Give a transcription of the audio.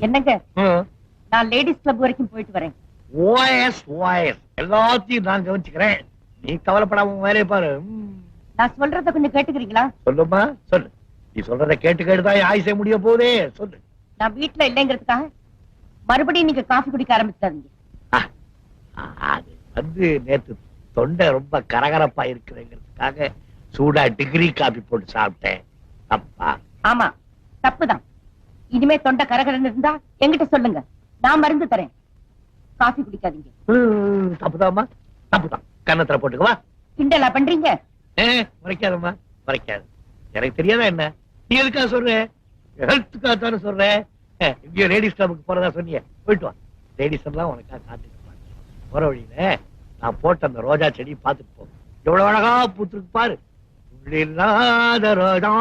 என்னங்க, நான் ladies club வரைக்கும் போயிட்டு வரேன். ஓஎஸ் ஓஎஸ் எல்லாத்தையும் நான் கவனிச்சுக்கிறேன். நீ கவலைப்படாம வேலையை பாரு. நான் சொல்றத கொஞ்சம் கேட்டுக்கிறீங்களா? சொல்லுமா சொல்லு. நீ சொல்றத கேட்டு கேட்டுதான் ஆயுசே முடிய போதே. சொல்லு. நான் வீட்டுல இல்லைங்கிறதுக்காக மறுபடியும் நீங்க காஃபி குடிக்க ஆரம்பிச்சாதீங்க. அது வந்து நேத்து தொண்டை ரொம்ப கரகரப்பா இருக்குதுங்கிறதுக்காக சூடா டிகிரி காபி போட்டு சாப்பிட்டேன். தப்பா? ஆமா, தப்புதான். இனிமே தொண்டை கரகரன்னு இருந்தா என்கிட்ட சொல்லுங்க, நான் மருந்து தரேன். காஃபி குடிக்காதீங்க. தப்புதாம்மா, தப்புதான். கன்னத்துல போட்டுக்கவா? கிண்டலா பண்றீங்க? முறைக்காதம்மா, முறைக்காது. எனக்கு தெரியாதா என்ன? நீ எதுக்காக சொல்ற? ஹெல்த்துக்காக தானே சொல்ற. இங்கேயோ லேடிஸ் கிளப்புக்கு போறதா சொன்னீங்க, போயிட்டு வா. லேடிஸ் எல்லாம் உனக்காக காத்துட்டு போற வழியில நான் போட்ட அந்த ரோஜா செடி பாத்துட்டு போ. எவ்வளவு அழகா பூத்துருக்கு பாரு. இல்லாத ரோஜா